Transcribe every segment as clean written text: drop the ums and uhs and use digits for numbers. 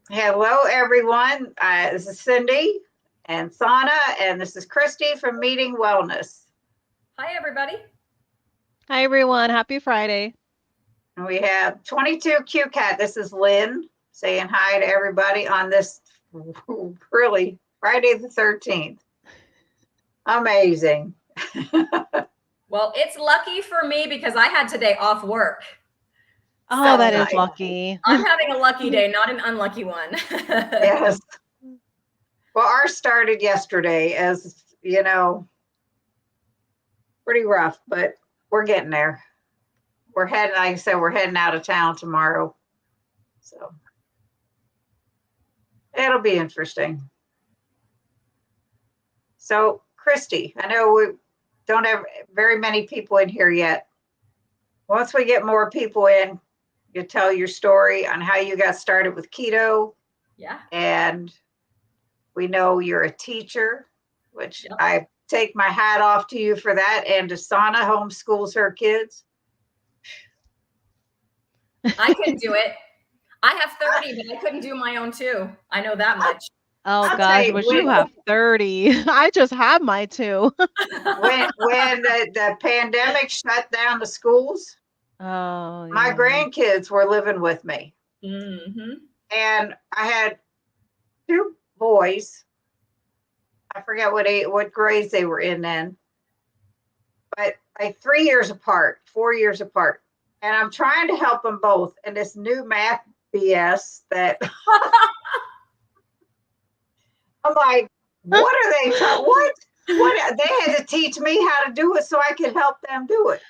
Hello, everyone. This is Cindy and Sana, and this is Christy from Meeting Wellness. Hi, everybody. Hi, everyone. Happy Friday. And we have 22 QCAT. This is Lynn saying hi to everybody on this really Friday the 13th. Amazing. Well, it's lucky for me because I had today off work. Oh, So that is nice. lucky. I'm having a lucky day, not an unlucky one. Yes. Well, ours started yesterday as, pretty rough, but we're getting there. We're heading, like I said, we're heading out of town tomorrow. So it'll be interesting. So, Christy, I know we don't have very many people in here yet. Once we get more people in, you tell your story on how you got started with keto. Yeah. And we know you're a teacher, which Yep. I take my hat off to you for that. And Asana homeschools her kids. I couldn't do it. I have 30, but I couldn't do my own too. I know that much. Oh, I'll tell gosh, you, but you have 30. I just have my 2. when the pandemic shut down the schools, Oh, my yeah. grandkids were living with me. Mm-hmm. And I had 2 boys. I forget what grades they were in then, but like 3 years apart, 4 years apart. And I'm trying to help them both in this new math BS that I'm like, what are they? What? They had to teach me how to do it so I could help them do it.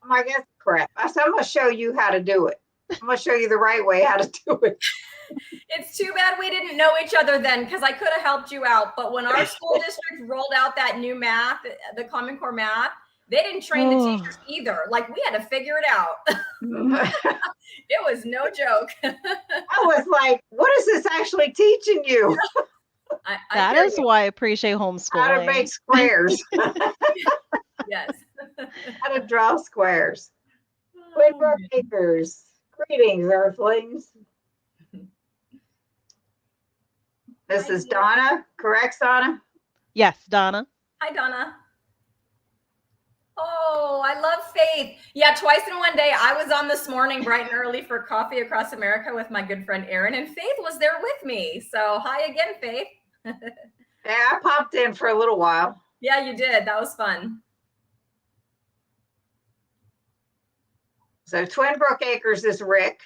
I'm like, that's crap. I said, I'm going to show you how to do it. I'm going to show you the right way how to do it. It's too bad we didn't know each other then because I could have helped you out. But when our school district rolled out that new math, the Common Core math, they didn't train the teachers either. Like we had to figure it out. It was no joke. I was like, what is this actually teaching you? That is why I appreciate homeschooling. How to make squares. Yes. How to draw squares. Twinbrook Acres. Greetings, Earthlings. This is Donna, correct, Donna? Yes, Donna. Hi, Donna. Oh, I love Faith. Yeah, twice in one day. I was on this morning bright and early for Coffee Across America with my good friend Erin, and Faith was there with me. So hi again, Faith. Yeah, I popped in for a little while. Yeah, you did. That was fun. So Twinbrook Acres is Rick.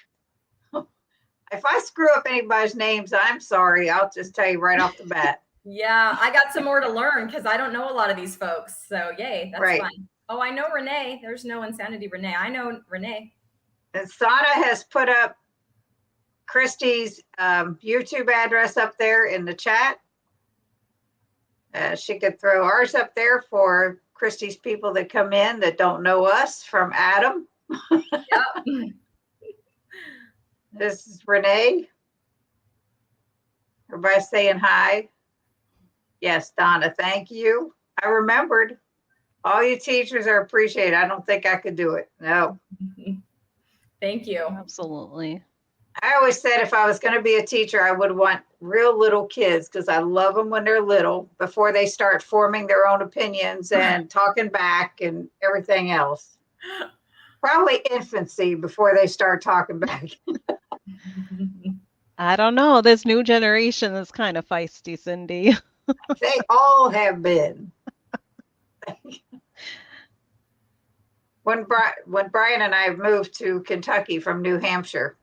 If I screw up anybody's names, I'm sorry. I'll just tell you right off the bat. Yeah, I got some more to learn because I don't know a lot of these folks. So yay, that's Right. fun. Oh, I know Renee. There's no Insanity Renee. I know Renee. And Sana has put up Christy's YouTube address up there in the chat. She could throw ours up there for Christy's people that come in that don't know us from Adam. Yep. This is Renee. Everybody saying hi. Yes, Donna, thank you. I remembered. All you teachers are appreciated. I don't think I could do it. No. Thank you. Absolutely. I always said if I was going to be a teacher, I would want real little kids because I love them when they're little before they start forming their own opinions and talking back and everything else. Probably infancy before they start talking back. I don't know. This new generation is kind of feisty, Cindy. They all have been. When Brian and I moved to Kentucky from New Hampshire,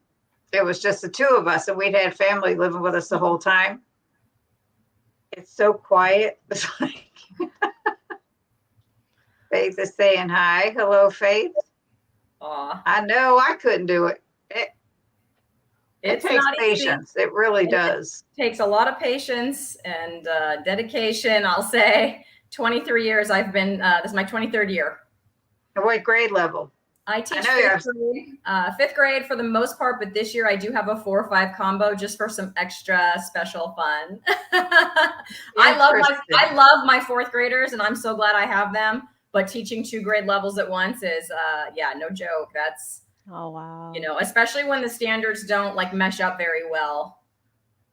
it was just the 2 of us, and we'd had family living with us the whole time. It's so quiet. It's like Faith is saying hi. Hello, Faith. Aw. I know I couldn't do it. It takes not easy. patience. It really does. It takes a lot of patience and dedication. I'll say 23 years I've been, this is my 23rd year. And what grade level? I teach fifth grade for the most part, but this year I do have a 4 or 5 combo just for some extra special fun. I love my 4th graders, and I'm so glad I have them. But teaching 2 grade levels at once is, no joke. That's, Oh, wow. especially when the standards don't like mesh up very well.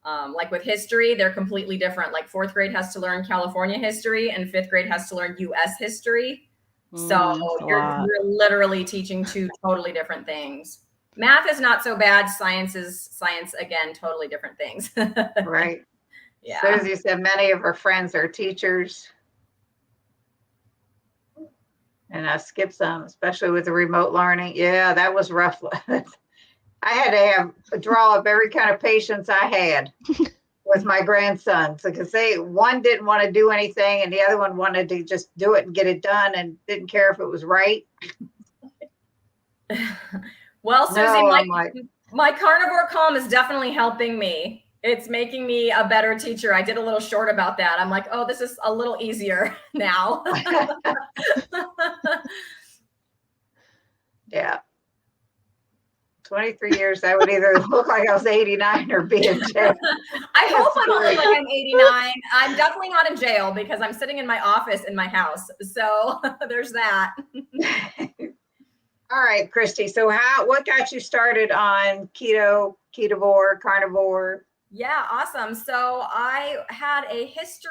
Like with history, they're completely different. Like fourth grade has to learn California history and fifth grade has to learn US history. So you're literally teaching two totally different things. Math is not so bad. Science is science again, totally different things. Right. Yeah. Susie said many of her friends are teachers. And I skipped some, especially with the remote learning. Yeah, that was rough. I had to draw up every kind of patience I had with my grandsons because one didn't want to do anything and the other one wanted to just do it and get it done and didn't care if it was right. Well, Susie, my carnivore calm is definitely helping me. It's making me a better teacher. I did a little short about that. I'm like, oh, this is a little easier now. Yeah. 23 years, I would either look like I was 89 or be in jail. I hope I don't look like I'm 89. I'm definitely not in jail because I'm sitting in my office in my house. So there's that. All right, Christy. So what got you started on keto, ketovore, carnivore? Yeah, awesome. So I had a history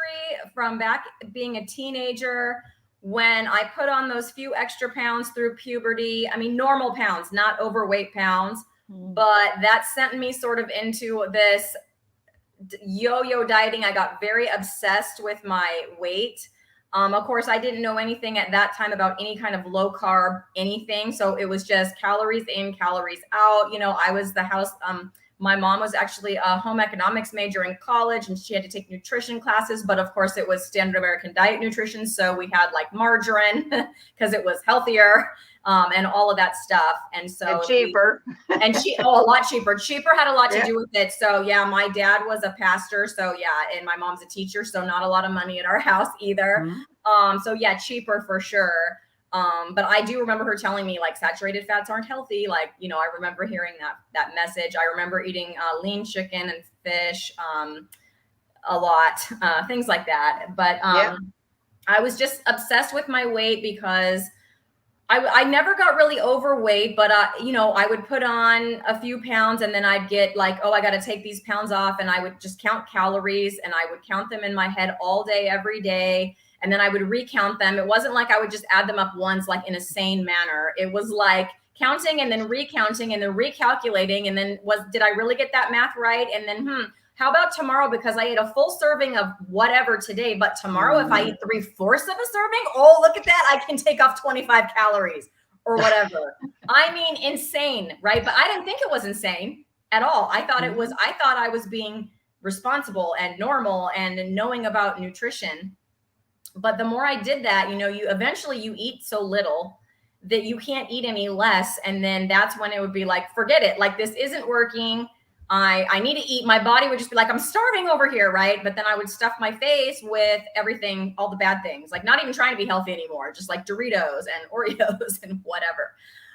from back being a teenager when I put on those few extra pounds through puberty. I mean, normal pounds, not overweight pounds, but that sent me sort of into this yo-yo dieting. I got very obsessed with my weight. Of course, I didn't know anything at that time about any kind of low carb anything. So it was just calories in, calories out. You know, I was the house. My mom was actually a home economics major in college and she had to take nutrition classes. But of course, it was standard American diet nutrition. So we had like margarine because it was healthier and all of that stuff. And so and cheaper. A lot cheaper. Cheaper had a lot to do with it. So yeah, my dad was a pastor. So yeah, and my mom's a teacher. So not a lot of money at our house either. So yeah, cheaper for sure. But I do remember her telling me like saturated fats aren't healthy. Like, you know, I remember hearing that message. I remember eating I chicken and fish a lot, things like that. But I was just obsessed with my weight because I never got really overweight, but you know, I would put on a few pounds and then I'd get like, oh, I got to take these pounds off, and I would just count calories and I would count them in my head all day, every day. And then I would recount them. It wasn't like I would just add them up once, like in a sane manner. It was like counting and then recounting and then recalculating. And then did I really get that math right? And then, how about tomorrow? Because I ate a full serving of whatever today, but tomorrow, if I eat 3/4 of a serving, oh, look at that. I can take off 25 calories or whatever. I mean, insane, right? But I didn't think it was insane at all. I thought I was being responsible and normal and knowing about nutrition. But the more I did that, you know, you eat so little that you can't eat any less. And then that's when it would be like, forget it. Like, this isn't working. I need to eat. My body would just be like, I'm starving over here. Right. But then I would stuff my face with everything, all the bad things, like not even trying to be healthy anymore, just like Doritos and Oreos and whatever.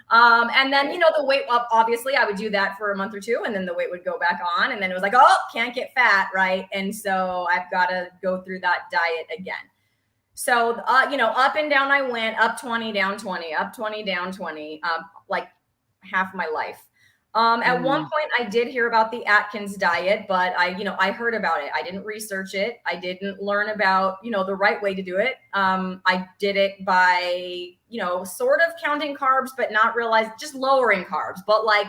And then, you know, the weight up, obviously I would do that for a month or two and then the weight would go back on. And then it was like, oh, can't get fat. Right. And so I've got to go through that diet again. So, you know, up and down I went, up 20, down 20, up 20, down 20, like half my life. At one point I did hear about the Atkins diet, but I heard about it. I didn't research it. I didn't learn about, you know, the right way to do it. I did it by, you know, sort of counting carbs, but not realize just lowering carbs, but like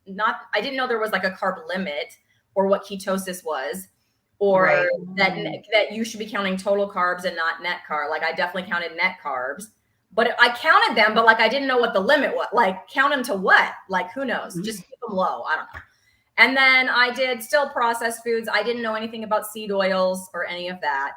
I didn't know there was like a carb limit or what ketosis was. Or that you should be counting total carbs and not net carb. Like I definitely counted net carbs, but I counted them, but like I didn't know what the limit was. Like count them to what? Like who knows? Just keep them low. I don't know. And then I did still processed foods. I didn't know anything about seed oils or any of that.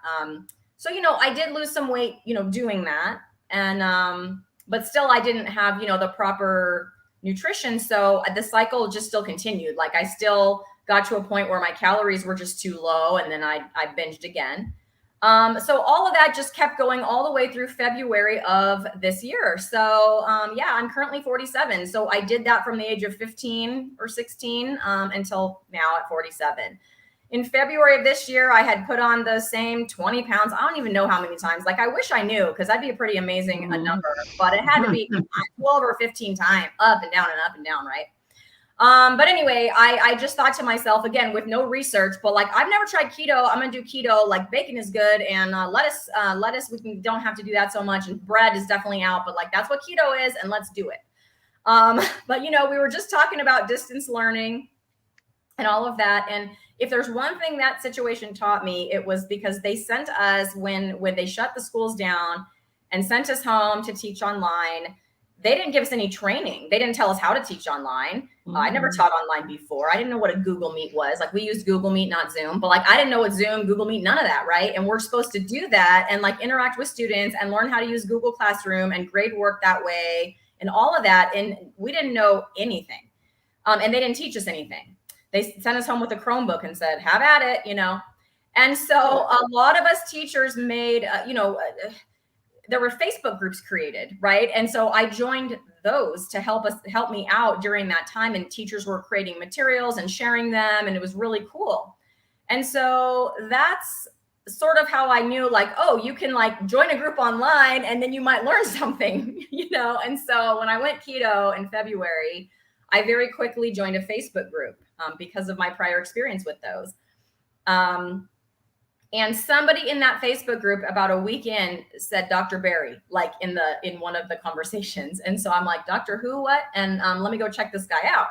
So, you know, I did lose some weight, you know, doing that. And but still I didn't have, you know, the proper nutrition. So the cycle just still continued. Like I still got to a point where my calories were just too low. And then I binged again. So all of that just kept going all the way through February of this year. So yeah, I'm currently 47. So I did that from the age of 15 or 16 until now at 47. In February of this year, I had put on the same 20 pounds. I don't even know how many times. Like I wish I knew, because that'd be a pretty amazing number, but it had to be 12 or 15 times up and down and up and down, right? But anyway, I just thought to myself, again, with no research, but like, I've never tried keto. I'm going to do keto. Like, bacon is good. And lettuce, don't have to do that so much. And bread is definitely out, but like, that's what keto is. And let's do it. But we were just talking about distance learning and all of that. And if there's one thing that situation taught me, it was because they sent us when they shut the schools down and sent us home to teach online. They didn't give us any training. They didn't tell us how to teach online. I never taught online before. I didn't know what a Google Meet was. Like, we used Google Meet, not Zoom, but like, I didn't know what Zoom, Google Meet, none of that. Right. And we're supposed to do that and like interact with students and learn how to use Google Classroom and grade work that way and all of that. And we didn't know anything. And they didn't teach us anything. They sent us home with a Chromebook and said, have at it, And so a lot of us teachers made, there were Facebook groups created, right? And so I joined those to help me out during that time. And teachers were creating materials and sharing them. And it was really cool. And so that's sort of how I knew, like, oh, you can like join a group online and then you might learn something, And so when I went keto in February, I very quickly joined a Facebook group because of my prior experience with those. And somebody in that Facebook group about a week in said Dr. Barry, like in one of the conversations. And so I'm like, Dr. Who, what? And let me go check this guy out.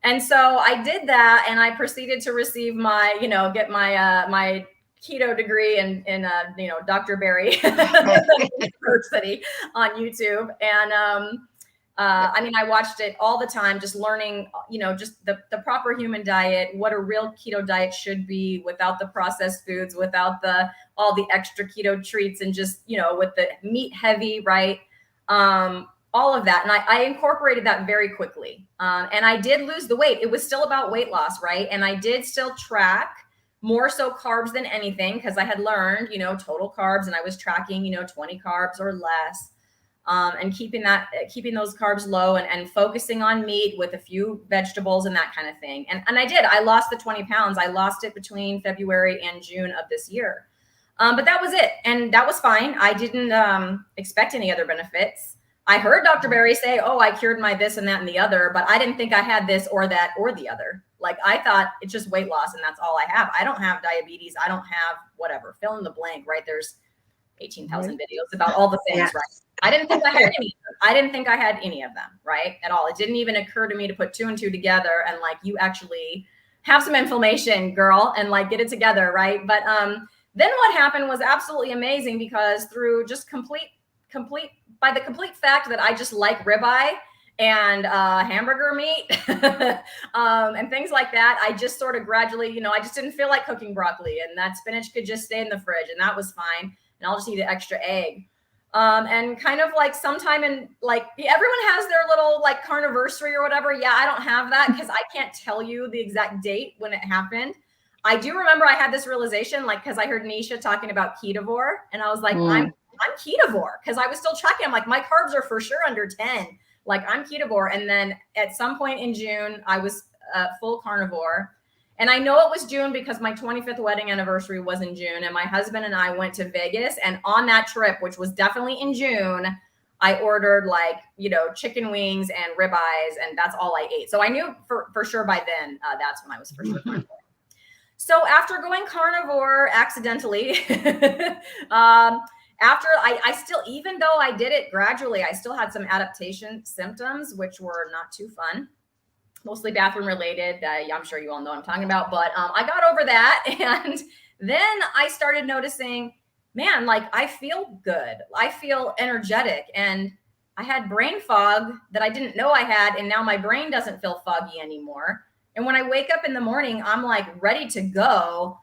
And so I did that, and I proceeded to receive my, get my keto degree in Dr. Barry University on YouTube. And I watched it all the time, just learning, just the proper human diet, what a real keto diet should be without the processed foods, without all the extra keto treats, and just, with the meat heavy, right? All of that. And I incorporated that very quickly. And I did lose the weight. It was still about weight loss, right? And I did still track more so carbs than anything, because I had learned, total carbs, and I was tracking, 20 carbs or less. And keeping those carbs low and focusing on meat with a few vegetables and that kind of thing. And I lost the 20 pounds. I lost it between February and June of this year. But that was it. And that was fine. I didn't expect any other benefits. I heard Dr. Barry say, oh, I cured my this and that and the other, but I didn't think I had this or that or the other. Like, I thought it's just weight loss and that's all I have. I don't have diabetes. I don't have whatever, fill in the blank, right? There's 18,000 videos about all the things, right? I didn't think I had any of them. I didn't think I had any of them, right? At all. It didn't even occur to me to put 2 and 2 together and like, you actually have some inflammation, girl, and like get it together, right? But then what happened was absolutely amazing, because through just complete fact that I just like ribeye and hamburger meat and things like that, I just sort of gradually, I just didn't feel like cooking broccoli, and that spinach could just stay in the fridge, and that was fine. And I'll just eat an extra egg. And kind of like sometime in like, everyone has their little like carniversary or whatever. Yeah, I don't have that because I can't tell you the exact date when it happened. I do remember I had this realization, like, because I heard Nisha talking about ketovore, and I was like, I'm ketovore, because I was still tracking. I'm like, my carbs are for sure under 10. Like, I'm ketovore. And then at some point in June, I was full carnivore. And I know it was June because my 25th wedding anniversary was in June, and my husband and I went to Vegas. And on that trip, which was definitely in June, I ordered like, chicken wings and ribeyes, and that's all I ate. So I knew for sure by then, that's when I was for sure carnivore. So after going carnivore accidentally, after I still, even though I did it gradually, I still had some adaptation symptoms, which were not too fun. Mostly bathroom related. I'm sure you all know what I'm talking about, but I got over that. And then I started noticing, man, like, I feel good. I feel energetic, and I had brain fog that I didn't know I had. And now my brain doesn't feel foggy anymore. And when I wake up in the morning, I'm like ready to go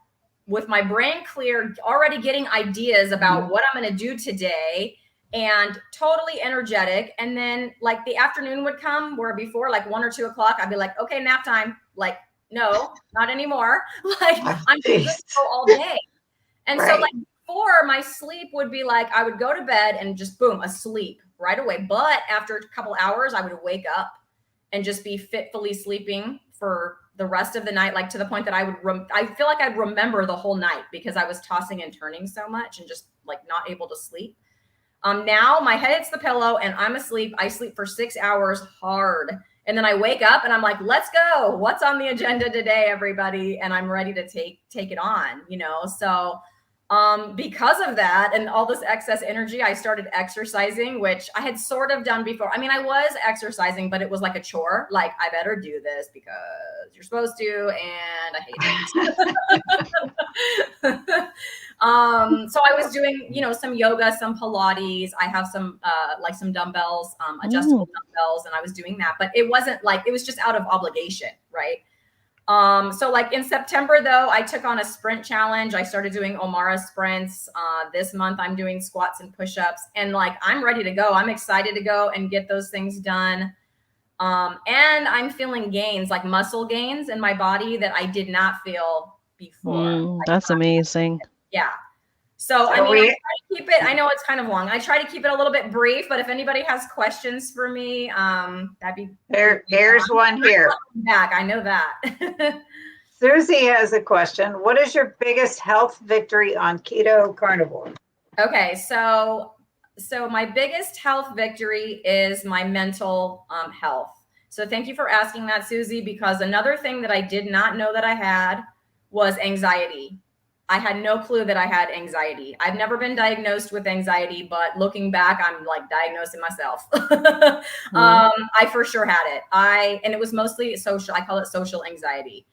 with my brain clear, already getting ideas about what I'm going to do today, and totally energetic. And then like the afternoon would come, where before like 1 or 2 o'clock, I'd be like, okay, nap time. Like, no, not anymore. Like, I'm just go all day. And so like before, my sleep would be like, I would go to bed and just boom, asleep right away. But after a couple hours, I would wake up and just be fitfully sleeping for the rest of the night, like to the point that I feel like I'd remember the whole night, because I was tossing and turning so much and just like not able to sleep. Now my head hits the pillow and I'm asleep. I sleep for 6 hours hard. And then I wake up and I'm like, let's go. What's on the agenda today, everybody? And I'm ready to take it on, you know? So because of that and all this excess energy, I started exercising, which I had sort of done before. I mean, I was exercising, but it was like a chore. Like, I better do this because you're supposed to, and I hate it. So I was doing, you know, some yoga, some Pilates. I have some like some dumbbells, adjustable dumbbells, and I was doing that. But it wasn't like, it was just out of obligation, right? So like in September though, I took on a sprint challenge. I started doing Omara sprints. This month I'm doing squats and push-ups, and like, I'm ready to go. I'm excited to go and get those things done. And I'm feeling gains, like muscle gains in my body that I did not feel before. That's amazing. Yeah. So I mean, I try to keep it, I know it's kind of long. I try to keep it a little bit brief, but if anybody has questions for me, that'd be here's one here. Back, I know that. Susie has a question. What is your biggest health victory on keto carnivore? Okay, so my biggest health victory is my mental health. So thank you for asking that, Susie, because another thing that I did not know that I had was anxiety. I had no clue that I had anxiety. I've never been diagnosed with anxiety, but looking back, I'm like diagnosing myself. I for sure had it. And it was mostly social. I call it social anxiety,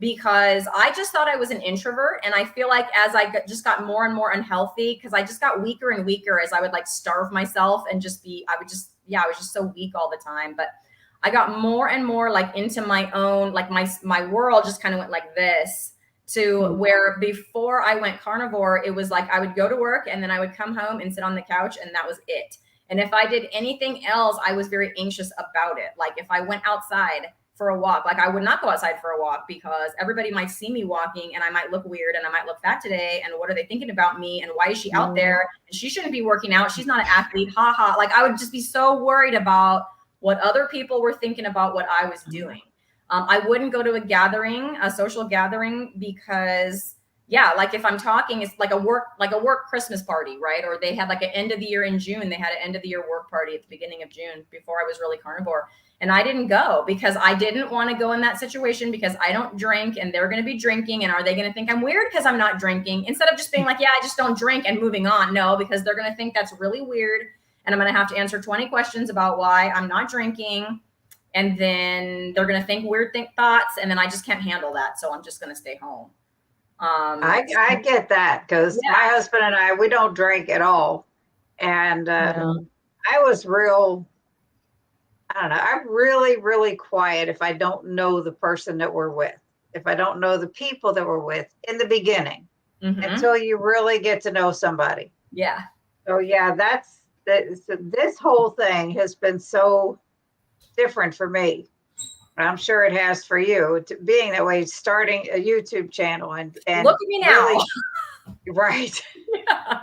because I just thought I was an introvert. And I feel like as I just got more and more unhealthy, because I just got weaker and weaker as I would like starve myself and I was just so weak all the time. But I got more and more like into my own, like my world just kind of went like this, to where before I went carnivore, it was like I would go to work and then I would come home and sit on the couch, and that was it. And if I did anything else, I was very anxious about it. Like if I went outside for a walk, like I would not go outside for a walk because everybody might see me walking and I might look weird and I might look fat today. And what are they thinking about me? And why is she out there? And she shouldn't be working out. She's not an athlete. Ha ha. Like I would just be so worried about what other people were thinking about what I was doing. I wouldn't go to a social gathering, because like if I'm talking, it's like a work Christmas party, right? Or they had like an end of the year in June. They had an end of the year work party at the beginning of June before I was really carnivore. And I didn't go because I didn't want to go in that situation, because I don't drink and they're going to be drinking. And are they going to think I'm weird because I'm not drinking? Instead of just being like, yeah, I just don't drink and moving on. No, because they're going to think that's really weird. And I'm going to have to answer 20 questions about why I'm not drinking. And then they're going to think weird thoughts. And then I just can't handle that. So I'm just going to stay home. I get that, because my husband and I, we don't drink at all. And I was I'm really, really quiet if I don't know the person that we're with, if I don't know the people that we're with in the beginning, until you really get to know somebody. Yeah. So this whole thing has been so different for me. I'm sure it has for you, being that way, starting a YouTube channel and look at me now. Really, right. Yeah.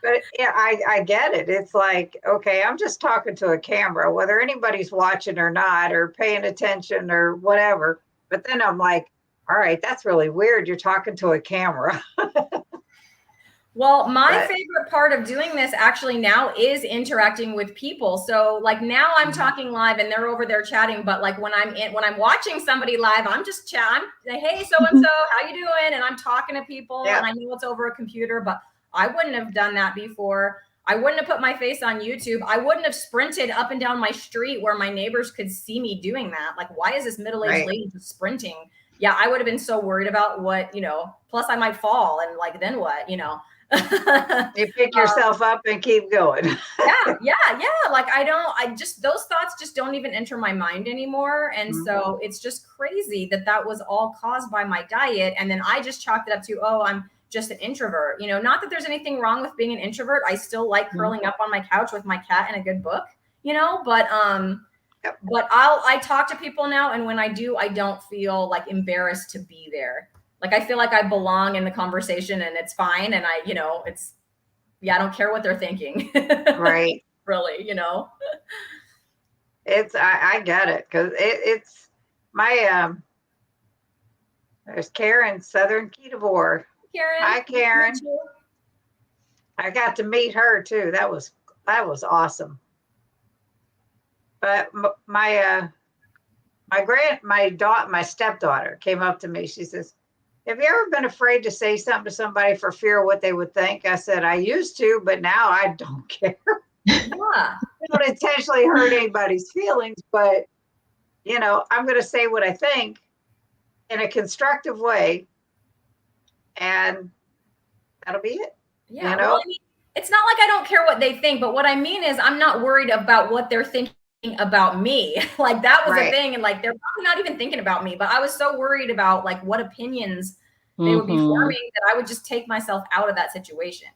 But yeah, I get it. It's like, okay, I'm just talking to a camera, whether anybody's watching or not, or paying attention or whatever. But then I'm like, all right, that's really weird. You're talking to a camera. Well, my favorite part of doing this actually now is interacting with people. So like now I'm talking live and they're over there chatting, but like when I'm watching somebody live, I'm just chatting. Hey, so-and-so, how you doing? And I'm talking to people and I know it's over a computer, but I wouldn't have done that before. I wouldn't have put my face on YouTube. I wouldn't have sprinted up and down my street where my neighbors could see me doing that. Like, why is this middle-aged lady just sprinting? Yeah, I would have been so worried about what, plus I might fall and like, then what, You pick yourself up and keep going. Yeah. Like those thoughts just don't even enter my mind anymore. And so it's just crazy that was all caused by my diet. And then I just chalked it up to, I'm just an introvert, not that there's anything wrong with being an introvert. I still like curling up on my couch with my cat and a good book, but I talk to people now. And when I do, I don't feel like embarrassed to be there. Like, I feel like I belong in the conversation and it's fine. And I don't care what they're thinking. Right. Really, I get it. Cause it's my, there's Karen, Southern Ketovore. Karen. Hi, Karen. I got to meet her too. That was awesome. But my my stepdaughter came up to me. She says, "Have you ever been afraid to say something to somebody for fear of what they would think?" I said, "I used to, but now I don't care." Yeah. I don't intentionally hurt anybody's feelings, but I'm going to say what I think in a constructive way, and that'll be it. Yeah. Well, I mean, it's not like I don't care what they think, but what I mean is I'm not worried about what they're thinking about me. Like that was a thing. And like, they're probably not even thinking about me, but I was so worried about like what opinions they would be forming that I would just take myself out of that situation.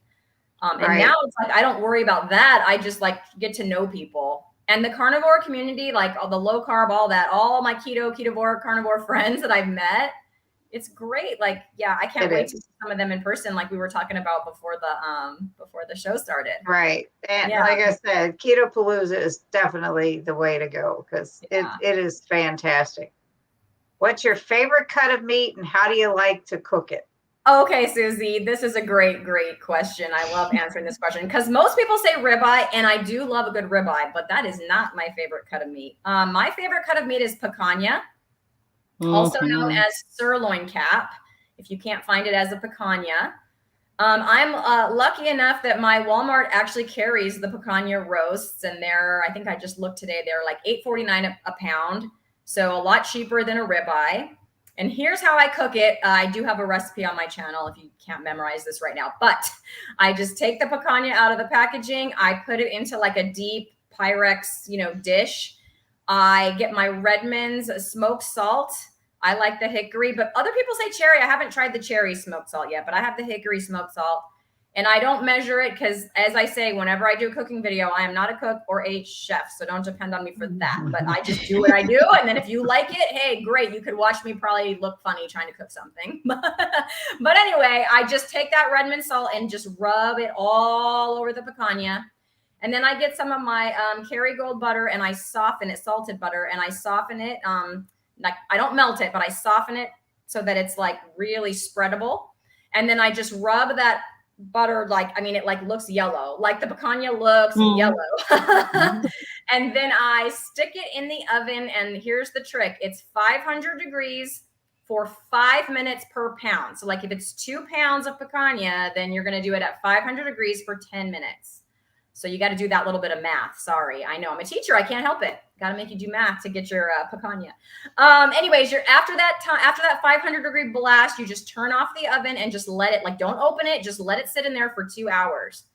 And now it's like, I don't worry about that. I just like get to know people. And the carnivore community, like all the low carb, all that, all my ketovore, carnivore friends that I've met, it's great. Like, yeah, I can't wait to see some of them in person, like we were talking about before the show started. Right. And like I said, Keto Palooza is definitely the way to go because it is fantastic. What's your favorite cut of meat and how do you like to cook it? Okay, Susie, this is a great question. I love answering this question because most people say ribeye, and I do love a good ribeye, but that is not my favorite cut of meat. My favorite cut of meat is picanha, also known as sirloin cap, if you can't find it as a picanha. I'm lucky enough that my Walmart actually carries the picanha roasts, and I think I just looked today, they're like $8.49 a pound, so a lot cheaper than a ribeye. And here's how I cook it. I do have a recipe on my channel if you can't memorize this right now, but I just take the picanha out of the packaging. I put it into like a deep Pyrex, dish. I get my Redmond's smoked salt. I like the hickory, but other people say cherry. I haven't tried the cherry smoked salt yet, but I have the hickory smoked salt. And I don't measure it because, as I say, whenever I do a cooking video, I am not a cook or a chef, so don't depend on me for that. But I just do what I do, and then if you like it, hey, great. You could watch me probably look funny trying to cook something. But anyway, I just take that Redmond salt and just rub it all over the picanha. And then I get some of my Kerrygold butter and I soften it, salted butter, and I soften it. Like I don't melt it, but I soften it so that it's like really spreadable. And then I just rub that butter, it like looks yellow, like the picanha looks yellow. And then I stick it in the oven, and here's the trick. It's 500 degrees for 5 minutes per pound. So like if it's 2 pounds of picanha, then you're going to do it at 500 degrees for 10 minutes. So you got to do that little bit of math. Sorry, I know I'm a teacher. I can't help it. Got to make you do math to get your picanha. Anyways, after that 500 degree blast, you just turn off the oven and just let it, like, don't open it. Just let it sit in there for 2 hours.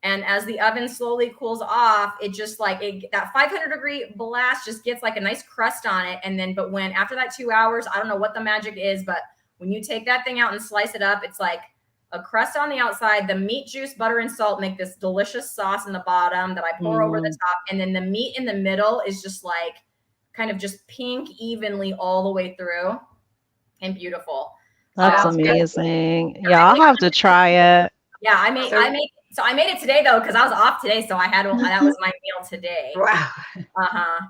And as the oven slowly cools off, it just that 500 degree blast just gets like a nice crust on it. And then, but when after that 2 hours, I don't know what the magic is, but when you take that thing out and slice it up, it's like a crust on the outside, the meat, juice, butter, and salt make this delicious sauce in the bottom that I pour over the top. And then the meat in the middle is just like kind of just pink evenly all the way through and beautiful. That's amazing. Yeah, I'll have to try it. Yeah, I made it today though, because I was off today. So that was my meal today. Wow.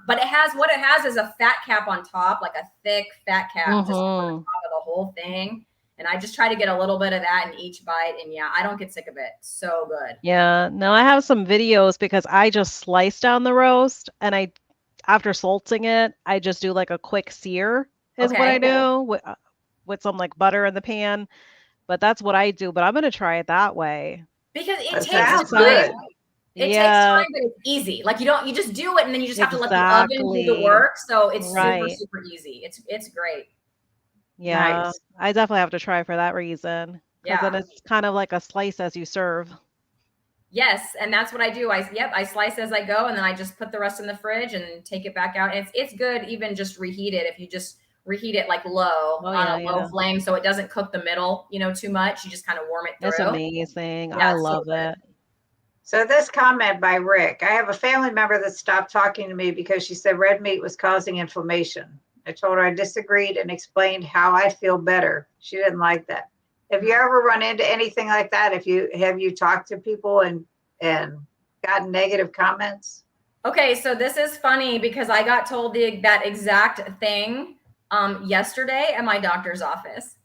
But what it has is a fat cap on top, like a thick fat cap just on top of the whole thing. And I just try to get a little bit of that in each bite. And yeah, I don't get sick of it. So good. Yeah. No, I have some videos because I just slice down the roast, and after salting it, I just do like a quick sear is what I do with some like butter in the pan. But that's what I do. But I'm going to try it that way. Because it takes time. It takes time, but it's easy. Like you just do it, and then you just have to let the oven do the work. So it's super, super easy. It's great. Yeah, nice. I definitely have to try for that reason. Because then it's kind of like a slice as you serve. Yes, and that's what I do. I slice as I go, and then I just put the rest in the fridge and take it back out. It's good even just reheat it. If you just reheat it like low on a low flame, so it doesn't cook the middle, too much. You just kind of warm it through. That's amazing. I love it. So this comment by Rick, I have a family member that stopped talking to me because she said red meat was causing inflammation. I told her I disagreed and explained how I feel better. She didn't like that. Have you ever run into anything like that? Have you talked to people and gotten negative comments? Okay, so this is funny because I got told that exact thing yesterday at my doctor's office.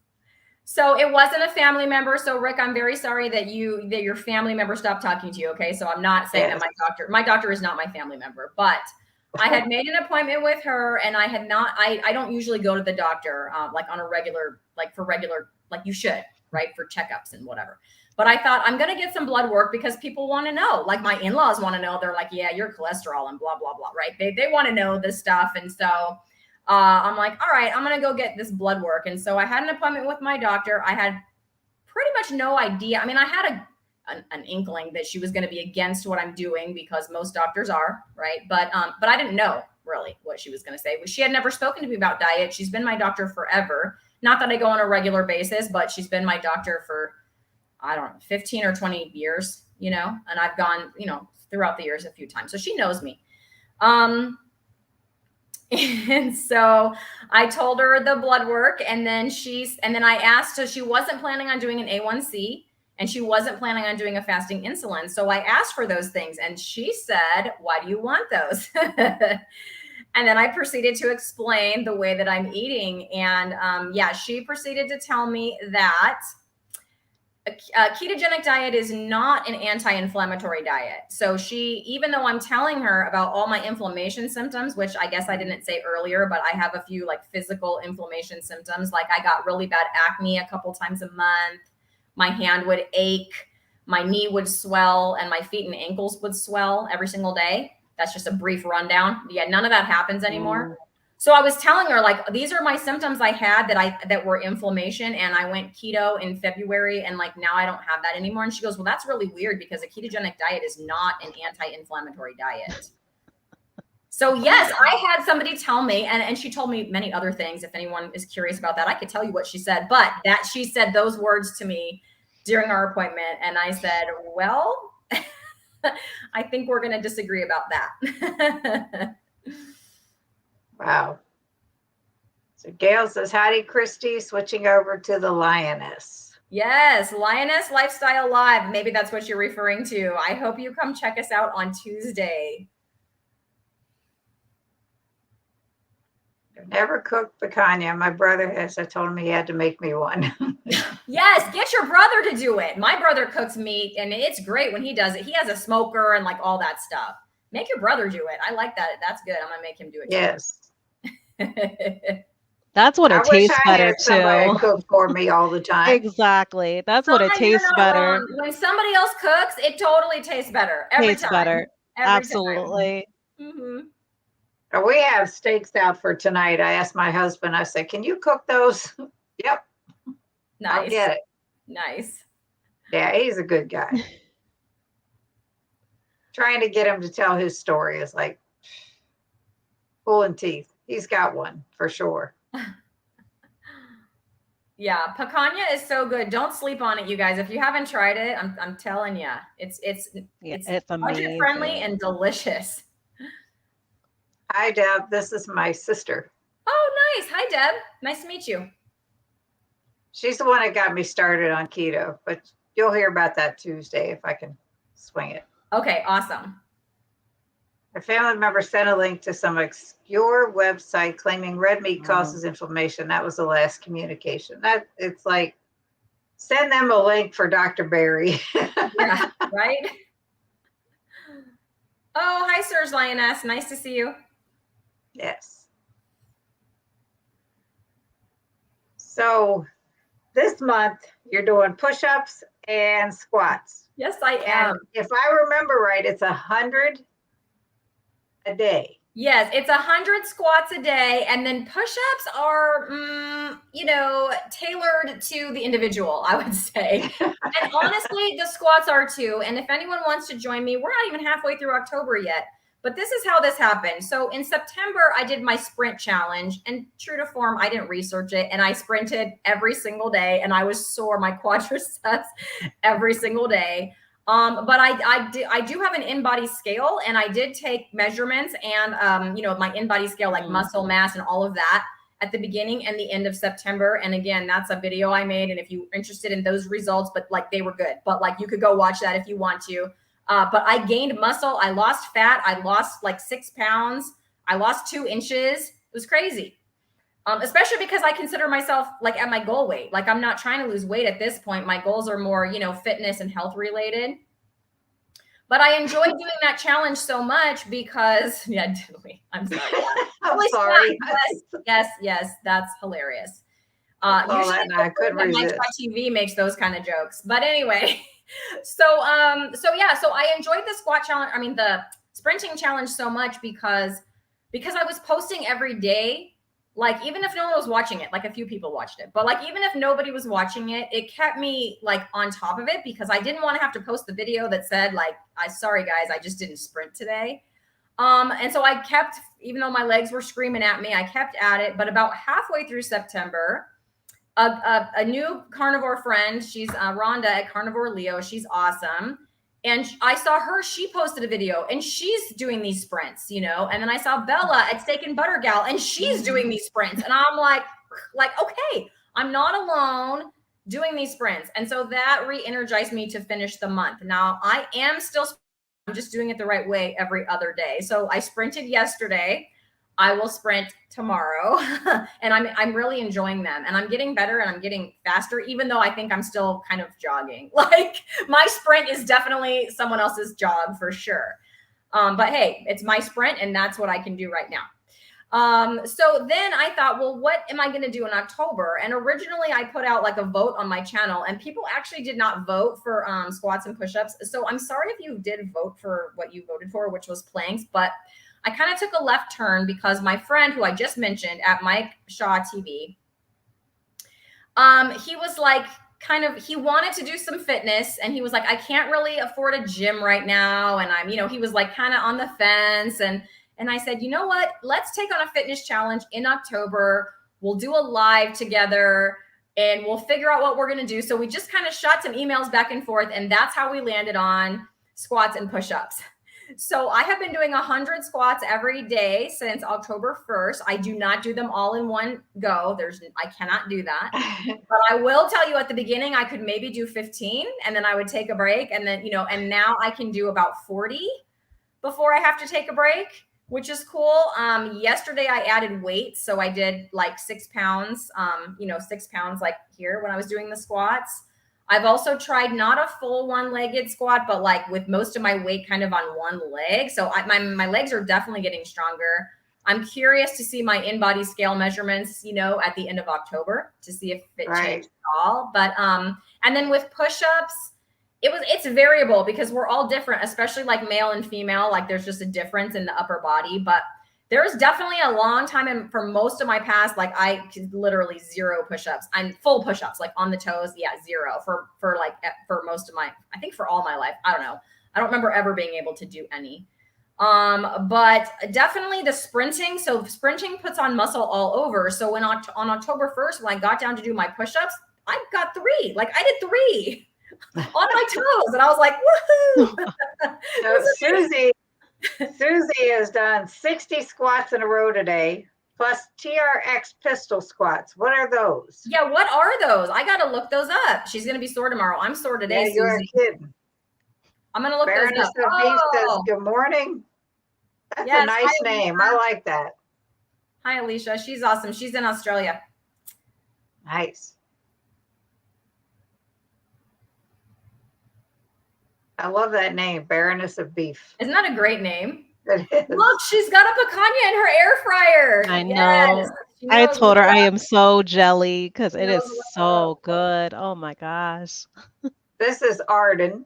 So it wasn't a family member. So Rick, I'm very sorry that your family member stopped talking to you. Okay, so I'm not saying that my doctor is not my family member, but I had made an appointment with her, and I had not. I don't usually go to the doctor like on a regular, like for regular, like you should, right, for checkups and whatever. But I thought I'm gonna get some blood work because people want to know. Like my in-laws want to know. They're like, yeah, your cholesterol and blah blah blah, right? They want to know this stuff, and so I'm like, all right, I'm gonna go get this blood work. And so I had an appointment with my doctor. I had pretty much no idea. I mean, I had an inkling that she was going to be against what I'm doing because most doctors are, right? But I didn't know really what she was going to say. She had never spoken to me about diet. She's been my doctor forever. Not that I go on a regular basis, but she's been my doctor for, I don't know, 15 or 20 years, you know, and I've gone, you know, throughout the years a few times. So she knows me. And so I told her the blood work, and then I asked her, she wasn't planning on doing an A1C, and she wasn't planning on doing a fasting insulin. So I asked for those things, and she said, why do you want those? And then I proceeded to explain the way that I'm eating. And yeah, she proceeded to tell me that a ketogenic diet is not an anti-inflammatory diet. So even though I'm telling her about all my inflammation symptoms, which I guess I didn't say earlier, but I have a few like physical inflammation symptoms. Like I got really bad acne a couple times a month. My hand would ache, my knee would swell, and my feet and ankles would swell every single day. That's just a brief rundown. Yeah, none of that happens anymore. So I was telling her, like, these are my symptoms I had that were inflammation, and I went keto in February, and like now I don't have that anymore. And she goes, well, that's really weird because a ketogenic diet is not an anti-inflammatory diet. So yes, I had somebody tell me, and she told me many other things. If anyone is curious about that, I could tell you what she said, but that she said those words to me during our appointment. And I said, well, I think we're going to disagree about that. Wow. So Gail says, howdy, Christy, switching over to the Lioness. Yes, Lioness Lifestyle Live. Maybe that's what you're referring to. I hope you come check us out on Tuesday. I've never cooked picanha. My brother has. I told him he had to make me one. Yes, get your brother to do it. My brother cooks meat, and it's great when he does it. He has a smoker and like all that stuff. Make your brother do it. I like that. That's good. I'm going to make him do it. Yes. That's what it tastes better too. Cook for me all the time. Exactly. That's what it tastes better. When somebody else cooks, it totally tastes better. Every time. Better. Absolutely. Mm-hmm. We have steaks out for tonight. I asked my husband, I said, can you cook those? Yep. Nice. I'll get it. Nice. Yeah, he's a good guy. Trying to get him to tell his story is like pulling teeth. He's got one for sure. Yeah, picanha is so good. Don't sleep on it, you guys. If you haven't tried it, I'm telling you, it's budget friendly and delicious. Hi, Deb. This is my sister. Oh, nice. Hi, Deb. Nice to meet you. She's the one that got me started on keto, but you'll hear about that Tuesday if I can swing it. Okay, awesome. A family member sent a link to some obscure website claiming red meat causes inflammation. That was the last communication. It's like, send them a link for Dr. Barry. Yeah, right? Oh, hi, Sirs Lioness. Nice to see you. Yes. So this month you're doing push-ups and squats. Yes, I am. And if I remember right, it's 100 a day. Yes, it's 100 squats a day, and then push-ups are, tailored to the individual, I would say. And honestly, the squats are too. And if anyone wants to join me, we're not even halfway through October yet, but this is how this happened. So in September, I did my sprint challenge, and true to form, I didn't research it, and I sprinted every single day, and I was sore, my quadriceps every single day. But I do have an in-body scale, and I did take measurements and, my in-body scale, like muscle mass and all of that at the beginning and the end of September. And again, that's a video I made. And if you're interested in those results, but like they were good, but like you could go watch that if you want to. But I gained muscle. I lost fat. I lost like 6 pounds. I lost 2 inches. It was crazy. Especially because I consider myself like at my goal weight. Like I'm not trying to lose weight at this point. My goals are more, fitness and health related. But I enjoy doing that challenge so much because, yeah, diddly. I'm sorry. I'm sorry. Yes, that's hilarious. Usually That I couldn't Mike resist. TV makes those kind of jokes. But anyway, so I enjoyed the squat challenge. I mean, the sprinting challenge so much because I was posting every day. Like, even if no one was watching it, like a few people watched it, but like even if nobody was watching it, it kept me like on top of it because I didn't want to have to post the video that said like, sorry guys, I just didn't sprint today. And so I kept, even though my legs were screaming at me, I kept at it. But about halfway through September, a new carnivore friend, she's Rhonda at Carnivore Leo. She's awesome. And I saw her, she posted a video and she's doing these sprints, you know, and then I saw Bella at Steak and Butter Gal and she's doing these sprints. And I'm like, okay, I'm not alone doing these sprints. And so that re-energized me to finish the month. Now I am still, I'm just doing it the right way every other day. So I sprinted yesterday. I will sprint tomorrow and I'm really enjoying them and I'm getting better and I'm getting faster, even though I think I'm still kind of jogging. Like my sprint is definitely someone else's jog for sure. But hey, it's my sprint and that's what I can do right now. So then I thought, well, what am I going to do in October? And originally I put out like a vote on my channel and people actually did not vote for squats and push-ups. So I'm sorry if you did vote for what you voted for, which was planks, but I kind of took a left turn because my friend who I just mentioned at Mike Shaw TV, he was like, he wanted to do some fitness and he was like, I can't really afford a gym right now. And I'm, you know, he was like kind of on the fence. And I said, you know what, let's take on a fitness challenge in October. We'll do a live together and we'll figure out what we're going to do. So we just kind of shot some emails back and forth. And that's how we landed on squats and push-ups. So I have been doing 100 squats every day since October 1st. I do not do them all in one go. I cannot do that. But I will tell you at the beginning, I could maybe do 15 and then I would take a break. And then, you know, and now I can do about 40 before I have to take a break, which is cool. Yesterday I added weight. So I did like 6 pounds, 6 pounds like here when I was doing the squats. I've also tried not a full one-legged squat, but like with most of my weight kind of on one leg. So my legs are definitely getting stronger. I'm curious to see my in-body scale measurements, you know, at the end of October to see if it changed at all. But and then with push-ups, it's variable because we're all different, especially like male and female. Like there's just a difference in the upper body, but there's definitely a long time. And for most of my past, like I could literally 0 push-ups. I'm full push-ups, like on the toes. Yeah, 0 for most of I think for all my life. I don't know. I don't remember ever being able to do any. But definitely the sprinting. So sprinting puts on muscle all over. So when on October 1st, when I got down to do my push-ups, I got 3. Like I did 3 on my toes. And I was like, woohoo. So Susie has done 60 squats in a row today, plus TRX pistol squats. What are those? Yeah, what are those? I got to look those up. She's going to be sore tomorrow. I'm sore today, yeah, you're kidding. I'm going to look those up. Beef says, good morning. That's a nice name. I like that. Hi, Alicia. She's awesome. She's in Australia. Nice. I love that name, Baroness of Beef. Isn't that a great name? It is. Look, she's got a picanha in her air fryer. I know. Yes. I told her I am so jelly because it is so good. Oh my gosh. This is Arden.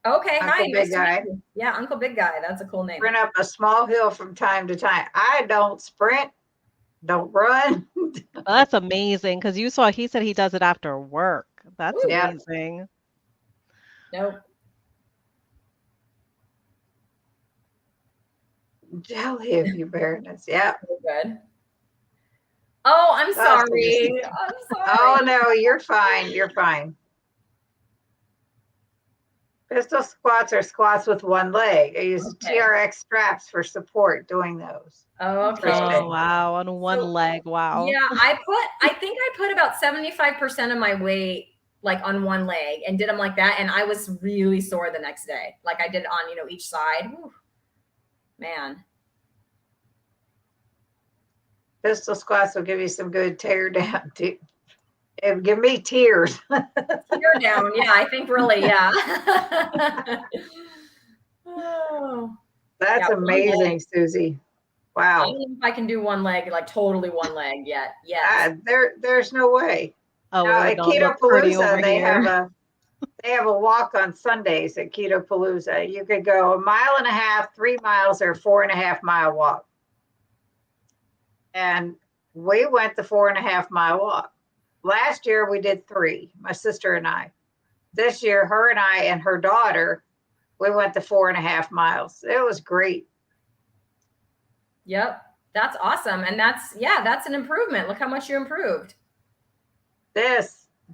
Okay, Uncle hi. Big Guy. Yeah, Uncle Big Guy. That's a cool name. Sprint up a small hill from time to time. I don't sprint, don't run. Well, that's amazing because he said he does it after work. That's amazing. Nope. Jelly of you, Baroness. Yeah. Good. Oh, I'm sorry. I'm sorry. Oh, no, you're fine. You're fine. Pistol squats are squats with one leg. I use TRX straps for support doing those. Oh, okay. Oh, wow. On one leg. Wow. Yeah, I think I put about 75% of my weight like on one leg and did them like that. And I was really sore the next day. Like I did it on, each side. Whew. Man. Pistol squats will give you some good tear down. It would give me tears. Tear down. Yeah, I think really, yeah. Oh, That's yeah, amazing, Susie. I Wow. don't know if I can do one leg, like totally one leg yet. Yes. There's no way. Oh, Now it would at not Keto look pretty over Palooza, they here. have a walk on Sundays at Keto Palooza. You could go 1.5 miles, 3 miles, or 4.5 mile walk. And we went the 4.5 mile walk. Last year we did 3, my sister and I. This year, her and I and her daughter, we went the 4.5 miles. It was great. Yep. That's awesome. And that's an improvement. Look how much you improved.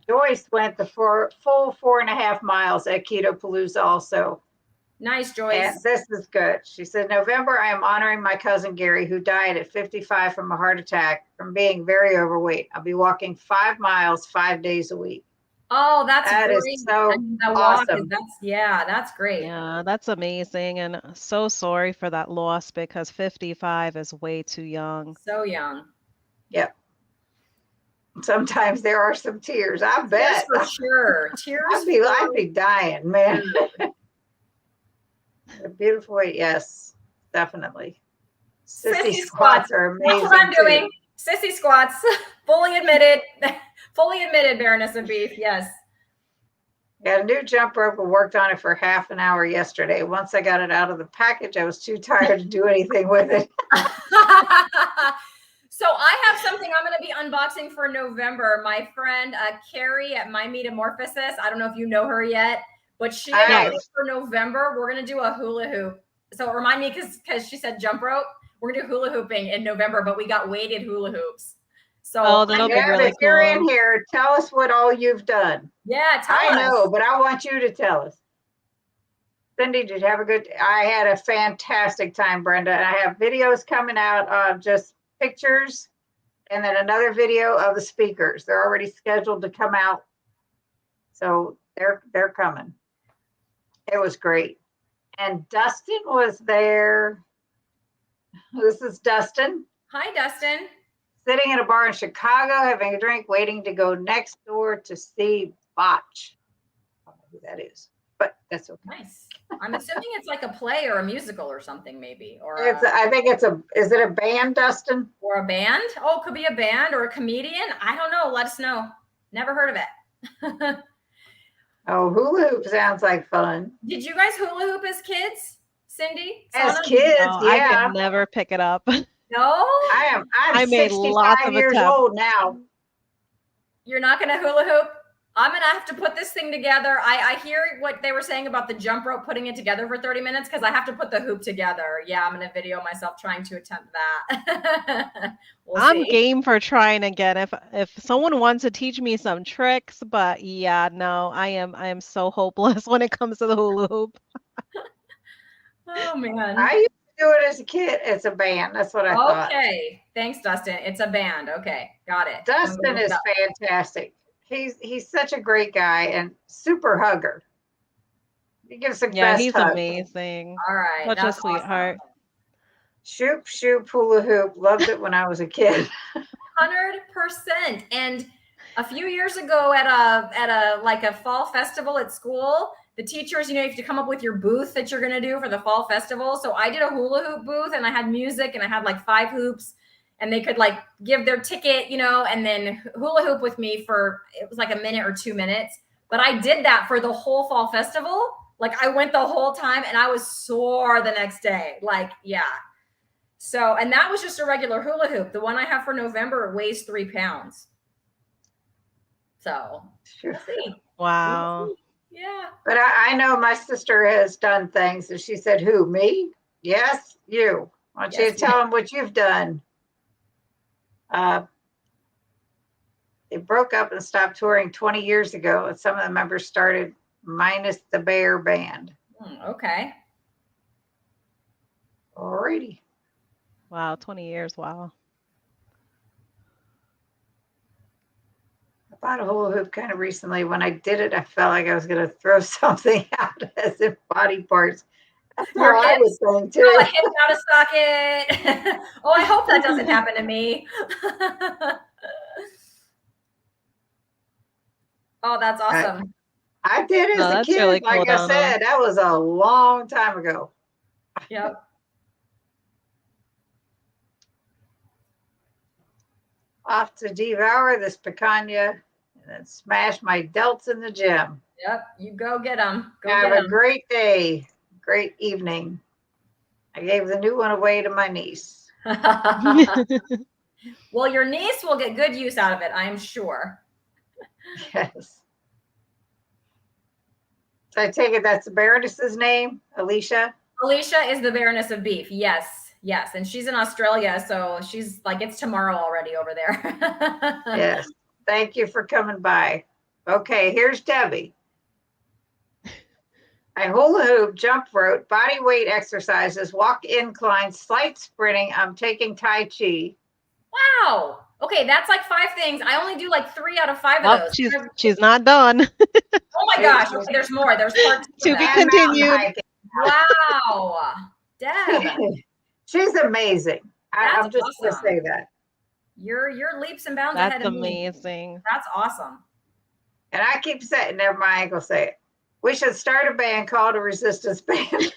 Joyce went the full 4.5 miles at Keto Palooza also. Nice, Joyce. And this is good. She said, November, I am honoring my cousin Gary, who died at 55 from a heart attack from being very overweight. I'll be walking 5 miles 5 days a week. Oh, that's That great. is so awesome. That's great. Yeah, that's amazing. And so sorry for that loss because 55 is way too young. So young. Yep. Sometimes there are some tears. I bet. Tears for sure. Tears. I'd be dying, man. A beautiful way. Yes, definitely. Sissy squats are amazing. That's what I'm doing. Sissy squats. Fully admitted. Fully admitted, Baroness of Beef. Yes. Got a new jump rope and worked on it for half an hour yesterday. Once I got it out of the package, I was too tired to do anything with it. So I have something I'm going to be unboxing for November. My friend Carrie at My Metamorphosis. I don't know if you know her yet, but she announced for November we're going to do a hula hoop. So remind me because she said jump rope. We're going to do hula hooping in November, but we got weighted hula hoops. So that'll be really if you're in here, tell us what all you've done. Yeah, tell us. I know, but I want you to tell us. Cindy, did you have I had a fantastic time, Brenda. And I have videos coming out of just pictures and then another video of the speakers. They're already scheduled to come out. So they're coming. It was great. And Dustin was there. This is Dustin. Hi, Dustin. Sitting in a bar in Chicago, having a drink, waiting to go next door to see Botch. I don't know who that is, but that's okay. Nice. I'm assuming it's like a play or a musical or something, maybe. Or I think is it a band, Dustin? Or a band? Oh, it could be a band or a comedian. I don't know. Let us know. Never heard of it. Oh, hula hoop sounds like fun. Did you guys hula hoop as kids, Cindy? As kids, no, yeah. I could never pick it up. No? I'm 65 years old now. You're not going to hula hoop? I'm going to have to put this thing together. I hear what they were saying about the jump rope, putting it together for 30 minutes because I have to put the hoop together. Yeah, I'm going to video myself trying to attempt that. I'm game for trying again. If someone wants to teach me some tricks, but yeah, no, I am so hopeless when it comes to the hula hoop. Oh man. I used to do it as a kid. It's a band. That's what I thought. Okay. Thanks, Dustin. It's a band. Okay. Got it. Dustin is fantastic. He's such a great guy and super hugger. He gives the best he's hug. Amazing. All right. Such a sweetheart. Awesome. Shoop, hula hoop. Loved it when I was a kid. 100%. And a few years ago at a fall festival at school, the teachers, you have to come up with your booth that you're going to do for the fall festival. So I did a hula hoop booth and I had music and I had like 5 hoops and they could like give their ticket, and then hula hoop with me it was like a minute or 2 minutes. But I did that for the whole fall festival. Like I went the whole time and I was sore the next day. Like, yeah. So, and that was just a regular hula hoop. The one I have for November weighs 3 pounds. So, we'll see. Wow. We'll see. Yeah. But I know my sister has done things. And she said, who, me? Yes, you. I want you to tell them what you've done. They broke up and stopped touring 20 years ago. And some of the members started minus the Bear Band. Okay. Alrighty. Wow, 20 years. Wow. I bought a hula hoop kind of recently. When I did it, I felt like I was going to throw something out as if body parts. That's how I was going too. A hip out of socket. Oh, I hope that doesn't happen to me. Oh, that's awesome. I did as a that's kid. really cool, Like I Donna. said, that was a long time ago. Yep. Off to devour this picanha and then smash my delts in the gym. Yep. You go get them. Go Have get a them. great day. Great evening. I gave the new one away to my niece. Well, your niece will get good use out of it, I'm sure. Yes. So I take it that's the Baroness's name, Alicia? Alicia is the Baroness of Beef. Yes. Yes. And she's in Australia. So she's like, it's tomorrow already over there. Yes. Thank you for coming by. Okay, here's Debbie. I hula hoop, jump rope, body weight exercises, walk incline, slight sprinting. I'm taking Tai Chi. Wow. Okay, that's like 5 things. I only do like 3 out of 5 of Oh, those. she's not done. Oh my gosh. Okay, there's more. There's part 2 To of be that. continued. Wow. Deb, She's amazing. I'm that's just going to awesome. say that. You're leaps and bounds That's ahead of me. amazing. That's awesome. And I keep saying, never mind, go say it. We should start a band called a resistance band.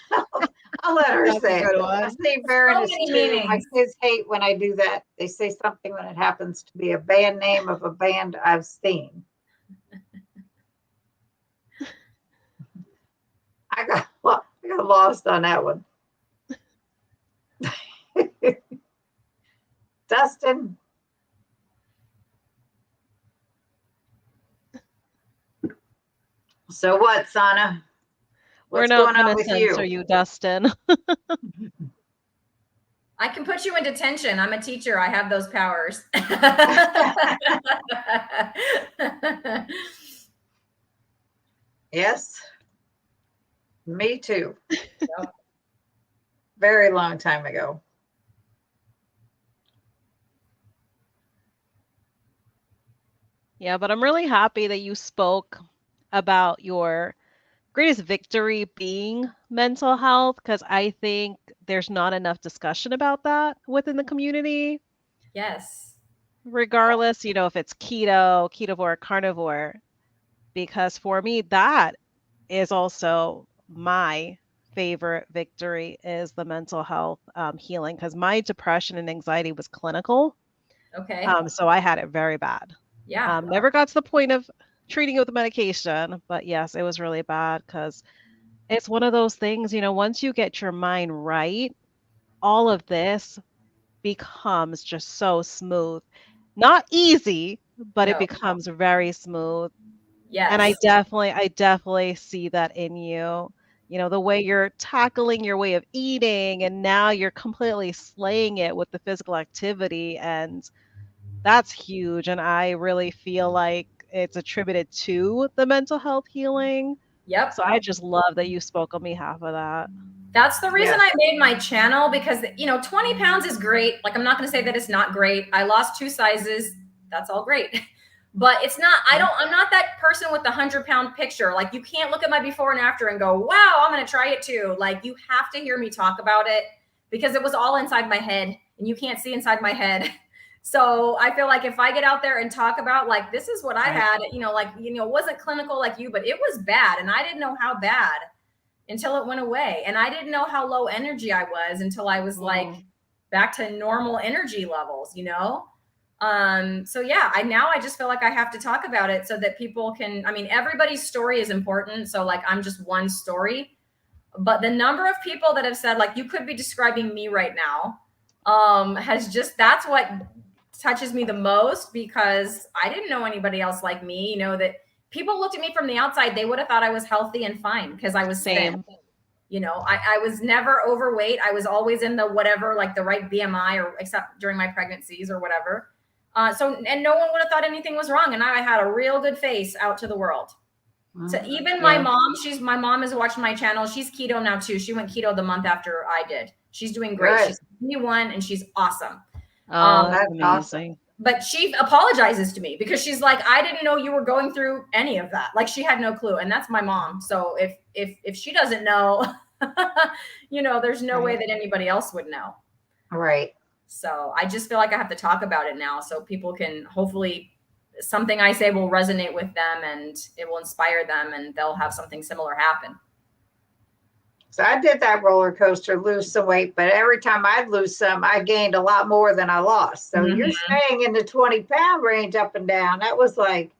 I'll let her That's say a good it. one. I say Baroness many too. meanings. My kids hate when I do that. They say something when it happens to be a band name of a band I've seen. I got lost on that one. Dustin. So what, Sana? What's We're not going on going to with censor you? you, Dustin. I can put you in detention. I'm a teacher. I have those powers. Yes. Me too. Yep. Very long time ago. Yeah, but I'm really happy that you spoke about your greatest victory being mental health, because I think there's not enough discussion about that within the community, Yes. regardless, if it's keto, ketovore, carnivore, because for me, that is also my favorite victory is the mental health healing, because my depression and anxiety was clinical. Okay. So I had it very bad. Yeah. Never got to the point of treating it with medication, but yes, it was really bad because it's one of those things, once you get your mind right, all of this becomes just so smooth. Not easy, but it No. becomes very smooth. And I Yes. definitely see that in you. The way you're tackling your way of eating, and now you're completely slaying it with the physical activity, and that's huge. And I really feel like it's attributed to the mental health healing. Yep. So I just love that you spoke on behalf of that. That's the reason Yeah. I made my channel, because 20 pounds is great. Like, I'm not going to say that it's not great. I lost 2 sizes. That's all great. But it's not, I'm not that person with the 100-pound picture. Like, you can't look at my before and after and go, wow, I'm going to try it too. Like, you have to hear me talk about it, because it was all inside my head and you can't see inside my head. So I feel like if I get out there and talk about, like, this is what I had, it wasn't clinical like you, but it was bad. And I didn't know how bad until it went away. And I didn't know how low energy I was until I was like back to normal energy levels, So yeah, I just feel like I have to talk about it so that people can, everybody's story is important. So like, I'm just one story, but the number of people that have said, like, you could be describing me right now, that's what touches me the most, because I didn't know anybody else like me, that people looked at me from the outside. They would have thought I was healthy and fine because I was thin. I was never overweight. I was always in the whatever, like the right BMI, or except during my pregnancies or whatever. And no one would have thought anything was wrong. And I had a real good face out to the world. So even my mom is watching my channel. She's keto now too. She went keto the month after I did. She's doing great. Good. She's 21 and she's awesome. That's amazing. Awesome. But she apologizes to me because she's like, I didn't know you were going through any of that. Like, she had no clue. And that's my mom. So if she doesn't know, there's no way that anybody else would know. Right. So I just feel like I have to talk about it now so people can hopefully something I say will resonate with them and it will inspire them and they'll have something similar happen. So I did that roller coaster, lose some weight, but every time I'd lose some, I gained a lot more than I lost. So you're staying in the 20-pound range up and down. That was like,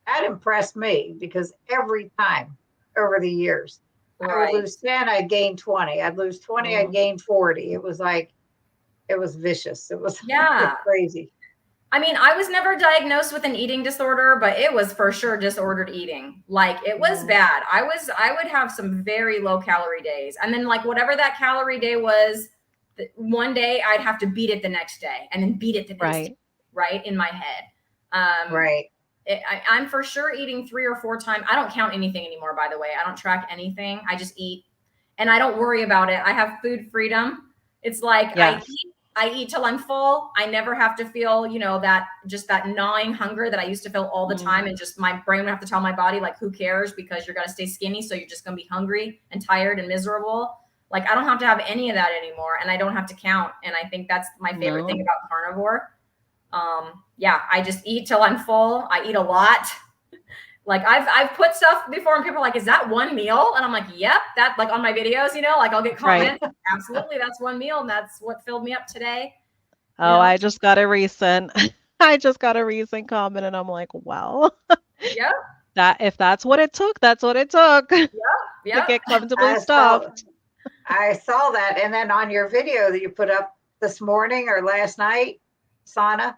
that impressed me because every time over the years, I would lose 10, I'd gain 20. I'd lose 20, I'd gain 40. It was like, it was vicious. It was crazy. I mean, I was never diagnosed with an eating disorder, but it was for sure disordered eating. Like it was bad. I would have some very low calorie days. And then like whatever that calorie day was, one day I'd have to beat it the next day and then beat it the next day, right? In my head. I'm for sure eating 3 or 4 times. I don't count anything anymore, by the way. I don't track anything. I just eat and I don't worry about it. I have food freedom. It's like I eat till I'm full. I never have to feel, you know, that gnawing hunger that I used to feel all the time. And just my brain would have to tell my body, like, who cares? Because you're going to stay skinny. So you're just going to be hungry and tired and miserable. Like, I don't have to have any of that anymore. And I don't have to count. And I think that's my favorite thing about carnivore. I just eat till I'm full. I eat a lot. Like I've put stuff before and people are like, is that one meal? And I'm like, yep, that like on my videos, you know, like I'll get comments. Absolutely. That's one meal. And that's what filled me up today. Oh, you know? I just got a recent comment and I'm like, well, if that's what it took, that's what it took to get comfortably stuffed. I saw that. And then on your video that you put up this morning or last night, sauna.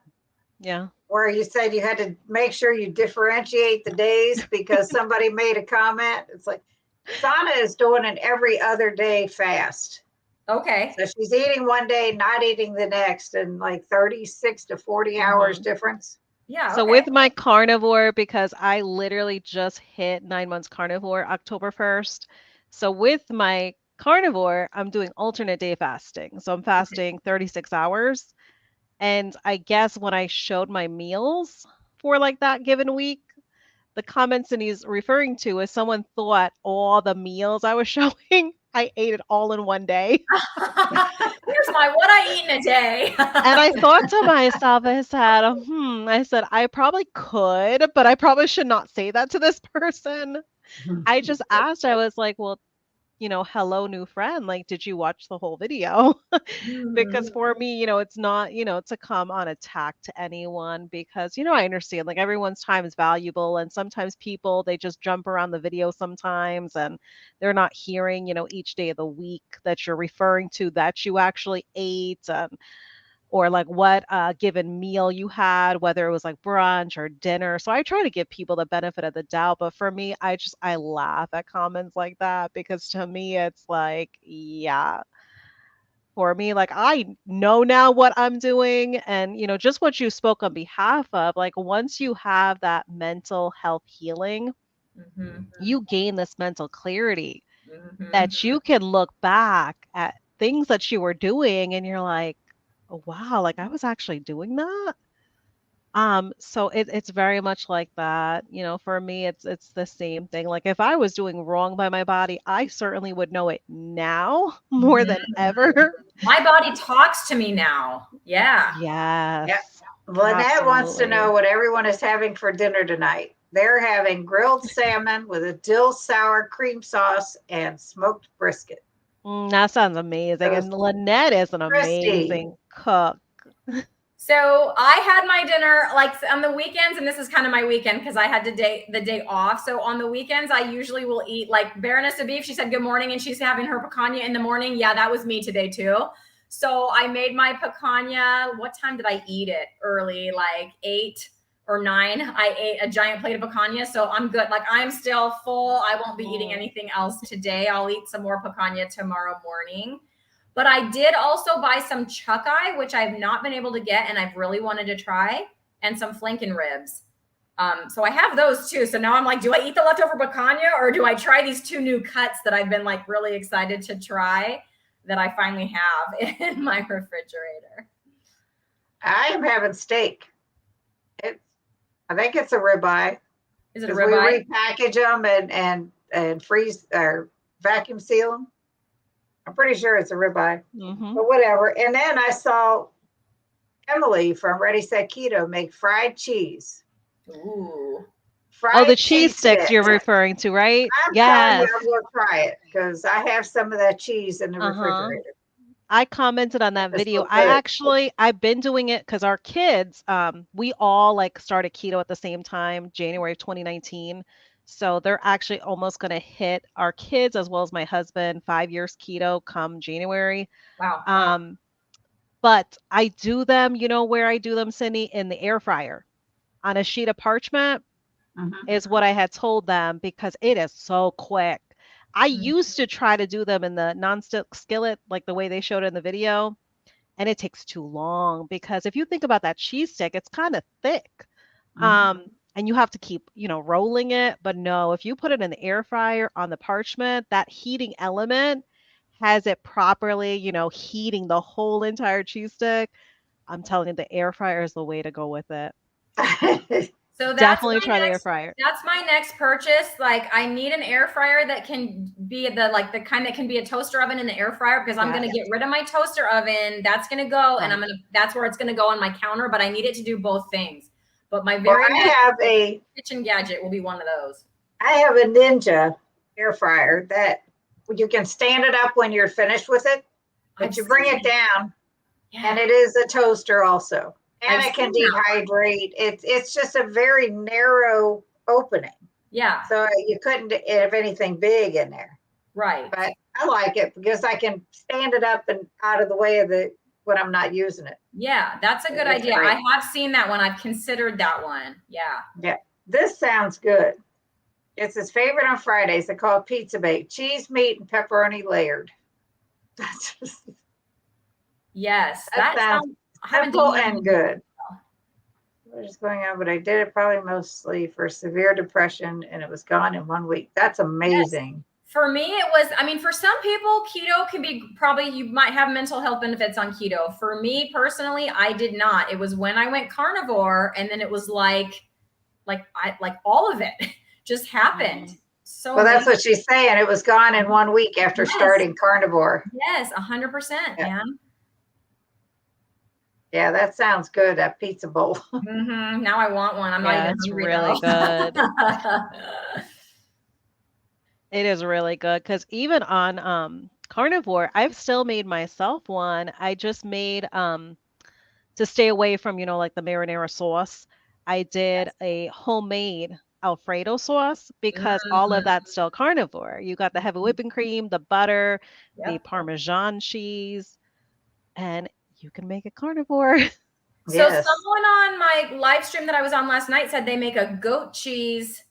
Yeah. Where you said you had to make sure you differentiate the days because somebody made a comment. It's like Sana is doing an every other day fast. Okay. So she's eating one day, not eating the next, and like 36 to 40 hours difference. Yeah. So with my carnivore, because I literally just hit 9 months carnivore October 1st. So with my carnivore, I'm doing alternate day fasting. So I'm fasting 36 hours. And I guess when I showed my meals for like that given week, the comments that he's referring to is someone thought all the meals I was showing, I ate it all in one day. Here's what I eat in a day. And I thought to myself, I said, I probably could, but I probably should not say that to this person. I just asked, I was like, well, you know, hello, new friend. Like, did you watch the whole video? Because for me, you know, it's not, you know, to come on attack to anyone because, you know, I understand like everyone's time is valuable. And sometimes people, they just jump around the video sometimes and they're not hearing, you know, each day of the week that you're referring to that you actually ate. Or like what given meal you had, whether it was like brunch or dinner. So I try to give people the benefit of the doubt. But for me, I laugh at comments like that because to me, it's like, yeah. For me, like I know now what I'm doing. And, you know, just what you spoke on behalf of, like once you have that mental health healing, you gain this mental clarity that you can look back at things that you were doing and you're like, oh, wow, like I was actually doing that. So it's very much like that. You know, for me, it's the same thing. Like if I was doing wrong by my body, I certainly would know it now more than ever. My body talks to me now. Yeah. Yes. Lynette wants to know what everyone is having for dinner tonight. They're having grilled salmon with a dill sour cream sauce and smoked brisket. That sounds amazing. And Lynette is an amazing cook. So I had my dinner like on the weekends, and this is kind of my weekend because I had the day off. So on the weekends, I usually will eat like Baroness of Beef. She said good morning, and she's having her picanha in the morning. Yeah, that was me today too. So I made my picanha. What time did I eat it? Early, like 8 or 9. I ate a giant plate of picanha, so I'm good. Like I'm still full. I won't be eating anything else today. I'll eat some more picanha tomorrow morning. But I did also buy some chuck eye, which I've not been able to get and I've really wanted to try, and some flanken ribs. So I have those too. So now I'm like, do I eat the leftover picanha or do I try these 2 new cuts that I've been like really excited to try that I finally have in my refrigerator? I am having steak. I think it's a ribeye. Is it a ribeye? We repackage them and freeze or vacuum seal them. I'm pretty sure it's a ribeye, but whatever. And then I saw Emily from Ready Set Keto make fried cheese. Ooh. Oh, the Fried cheese sticks you're referring to, right? I'm telling you, Yes. I'm going to try it because I have some of that cheese in the Uh-huh. refrigerator. I commented on that It's video. so good. I've been doing it because our kids, we all like started keto at the same time, January of 2019. So they're actually almost going to hit our kids as well as my husband 5 years keto come January. Wow. But I do them, you know where I do them, Cindy? In the air fryer on a sheet of parchment is what I had told them because it is so quick. I used to try to do them in the nonstick skillet, like the way they showed it in the video, and it takes too long because if you think about that cheese stick, it's kind of thick. And you have to keep, rolling it. But no, if you put it in the air fryer on the parchment, that heating element has it properly, heating the whole entire cheese stick. I'm telling you, the air fryer is the way to go with it. So Definitely try the air fryer. That's my next purchase. Like I need an air fryer that can be the kind that can be a toaster oven in the air fryer because I'm going to get rid of my toaster oven. That's going to go and that's where it's going to go on my counter, but I need it to do both things. But my next kitchen gadget will be one of those. I have a Ninja air fryer that you can stand it up when you're finished with it, but you bring it down and it is a toaster also. And it can dehydrate. It's just a very narrow opening. Yeah. So you couldn't have anything big in there. Right. But I like it because I can stand it up and out of the way of when I'm not using it. Yeah, that's a good idea. Great. I have seen that one. I've considered that one. Yeah. Yeah. This sounds good. It's his favorite on Fridays. They call it pizza bake, cheese, meat, and pepperoni layered. That's just, yes, that sounds simple and good. What is going on? But I did it probably mostly for severe depression, and it was gone in 1 week. That's amazing. Yes. For me, it was, for some people, keto can be you might have mental health benefits on keto. For me personally, I did not. It was when I went carnivore, and then it was like all of it just happened. So well, that's what she's saying. It was gone in 1 week after starting carnivore. Yes, 100%, man. Yeah, that sounds good. That pizza bowl. Now I want one. I'm not even hungry. Really good. It is really good because even on carnivore, I've still made myself one. I just made to stay away from, like the marinara sauce. I did a homemade Alfredo sauce because all of that's still carnivore. You got the heavy whipping cream, the butter, the Parmesan cheese, and you can make it carnivore. So someone on my live stream that I was on last night said they make a goat cheese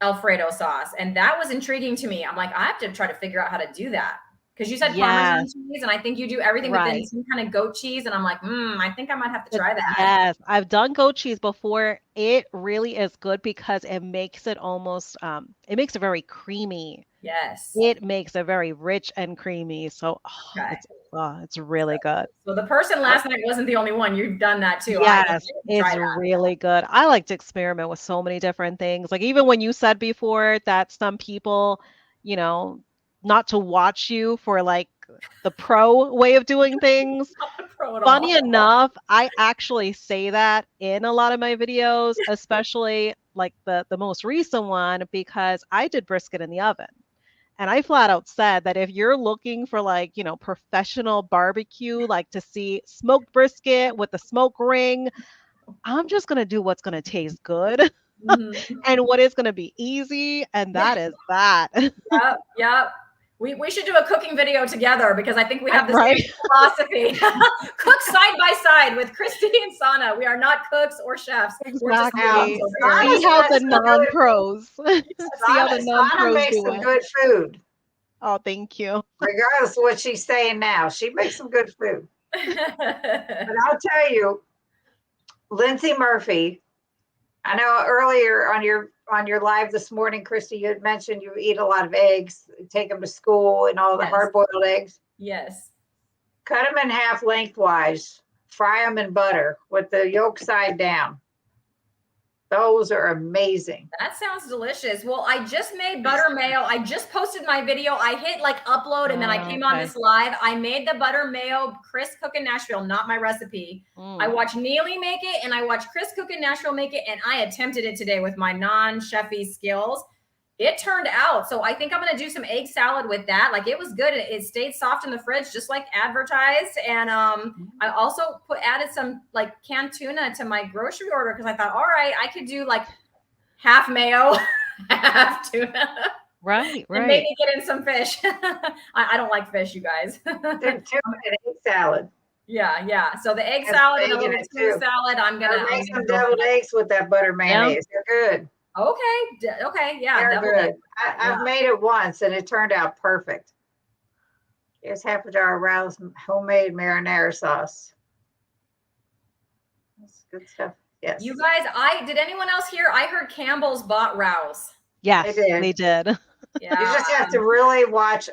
Alfredo sauce, and that was intriguing to me. I'm like, I have to try to figure out how to do that because you said Parmesan cheese, and I think you do everything but then some kind of goat cheese, and I'm like, I think I might have to try that. Yes, I've done goat cheese before. It really is good because it makes it almost it makes it very creamy. Yes, it makes it very rich and creamy. So it's really good. So the person last night wasn't the only one. You've done that too. Yes, it's really good. I like to experiment with so many different things. Like even when you said before that some people, not to watch you for like the pro way of doing things. Funny enough, I actually say that in a lot of my videos, especially like the most recent one, because I did brisket in the oven. And I flat out said that if you're looking for like, professional barbecue, like to see smoked brisket with the smoke ring, I'm just going to do what's going to taste good and what is going to be easy. And that is that. Yep. We should do a cooking video together because I think we have the same philosophy. Cook side by side with Christy and Sana. We are not cooks or chefs. Exactly. See how the non-pros. See how the non-pros makes some good food. Oh, thank you. Regardless of what she's saying now, she makes some good food. But I'll tell you, Lindsay Murphy, I know earlier on your live this morning, Christy, you had mentioned you eat a lot of eggs, take them to school and all the hard-boiled eggs. Yes. Cut them in half lengthwise, fry them in butter with the yolk side down. Those are amazing. That sounds delicious. Well, I just made butter mayo. I just posted my video. I hit like upload and then I came on this live. I made the butter mayo Chris Cook in Nashville, not my recipe. I watched Neely make it and I watched Chris Cook in Nashville make it, and I attempted it today with my non-chefy skills. It turned out. So I think I'm going to do some egg salad with that. Like, it was good. It stayed soft in the fridge, just like advertised. And I also added some like canned tuna to my grocery order because I thought, all right, I could do like half mayo, half tuna. Right. And maybe get in some fish. I don't like fish, you guys. Tuna and egg salad. Yeah. So the egg salad and a little tuna salad, I'm gonna make some deviled eggs with that butter mayonnaise. They're good. Okay. Yeah. They're good. I've made it once and it turned out perfect. Here's half a jar of Rouse homemade marinara sauce. That's good stuff. Yes. You guys, did anyone else hear? I heard Campbell's bought Rouse. Yes, they did. Yeah. You just have to really watch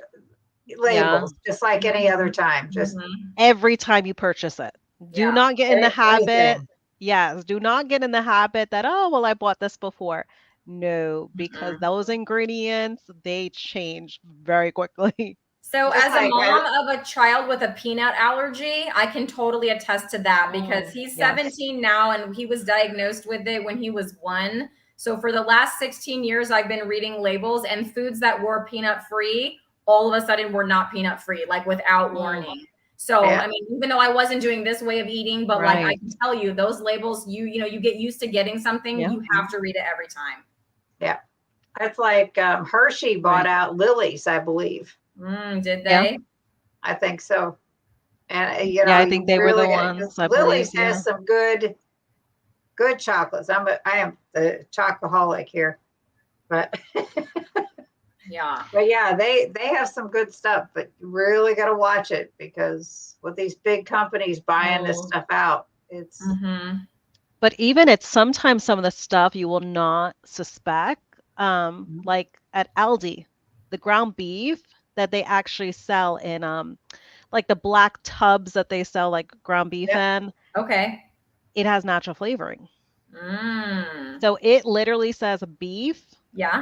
labels, just like any other time. Just every time you purchase it. Do not get in the habit. Yes, do not get in the habit that, oh, well, I bought this before. No, because those ingredients, they change very quickly. So as a mom of a child with a peanut allergy, I can totally attest to that because he's 17 now and he was diagnosed with it when he was 1. So for the last 16 years, I've been reading labels, and foods that were peanut free, all of a sudden were not peanut free, like without warning. So, I mean, even though I wasn't doing this way of eating, but like I can tell you, those labels, you know, you get used to getting something, you have to read it every time. Yeah. That's like Hershey bought out Lily's, I believe. Did they? I think so. And, you know, I think they were the ones. Lily's has some good chocolates. I am the chocoholic here, but But yeah, they have some good stuff, but you really got to watch it because with these big companies buying this stuff out, it's. But even it's sometimes some of the stuff you will not suspect, like at Aldi, the ground beef that they actually sell in like the black tubs that they sell like ground beef in. Okay. It has natural flavoring. So it literally says beef.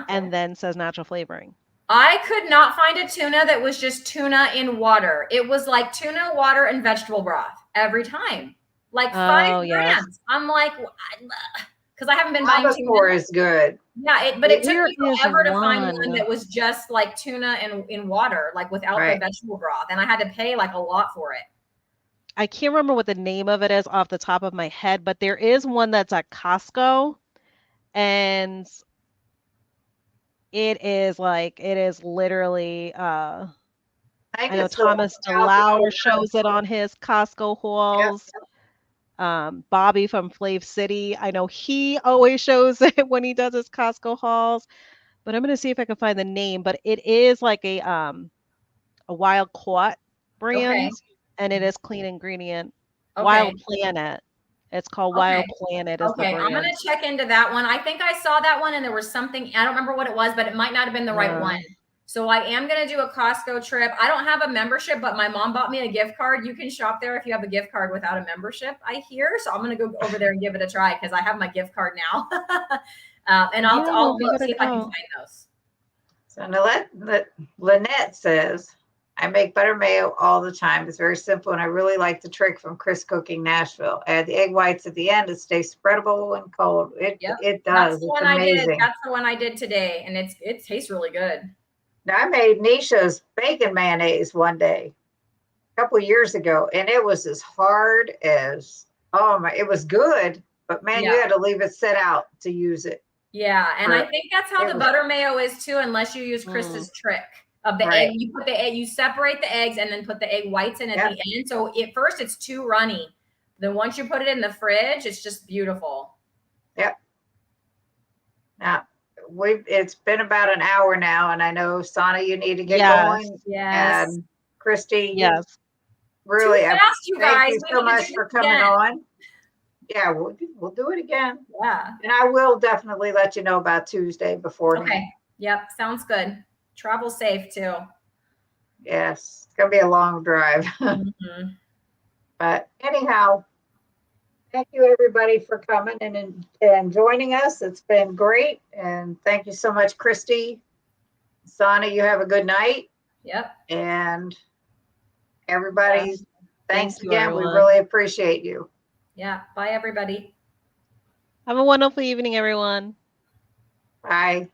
And then says natural flavoring. I could not find a tuna that was just tuna in water. It was like tuna, water, and vegetable broth every time. Like 5 grams. I'm like, because I haven't been buying tuna. Is good. Yeah, but it took me forever to find one that was just like tuna in water, like without the vegetable broth. And I had to pay like a lot for it. I can't remember what the name of it is off the top of my head, but there is one that's at Costco. And it is literally I know Thomas DeLauer shows it on his Costco hauls. Bobby from Flav City, I know he always shows it when he does his Costco hauls, but I'm going to see if I can find the name, but it is like a wild caught brand and it is clean ingredient. Wild Planet. It's called Wild Planet. Is the brand. I'm going to check into that one. I think I saw that one and there was something, I don't remember what it was, but it might not have been the right one. So I am going to do a Costco trip. I don't have a membership, but my mom bought me a gift card. You can shop there if you have a gift card without a membership, I hear. So I'm going to go over there and give it a try because I have my gift card now. And I'll see if I can find those. So Lynette says, I make butter mayo all the time. It's very simple, and I really like the trick from Chris Cooking Nashville. Add the egg whites at the end. It stays spreadable and cold. It does. It's amazing. That's the one I did today, and it tastes really good. Now, I made Nisha's bacon mayonnaise one day, a couple of years ago, and it was as hard as, it was good, but man, you had to leave it set out to use it. Yeah, and I think that's how the butter mayo is too, unless you use Chris's trick of the egg. You put the egg, you separate the eggs and then put the egg whites in at the end. So at first it's too runny. Then once you put it in the fridge, it's just beautiful. Yep. Now, it's been about an hour now, and I know, Sana, you need to get going. Yes. And Christy, really, thank you so much for coming on. Yeah, we'll do it again. Yeah. And I will definitely let you know about Tuesday beforehand. Okay. Yep. Sounds good. Travel safe too. Yes. It's going to be a long drive. But anyhow, Thank you, everybody, for coming and joining us. It's been great. And thank you so much, Christy. Sana, you have a good night. Yep. And everybody, thanks Thank you, again. We everyone. really appreciate you. Yeah. Bye, everybody. Have a wonderful evening, everyone. Bye.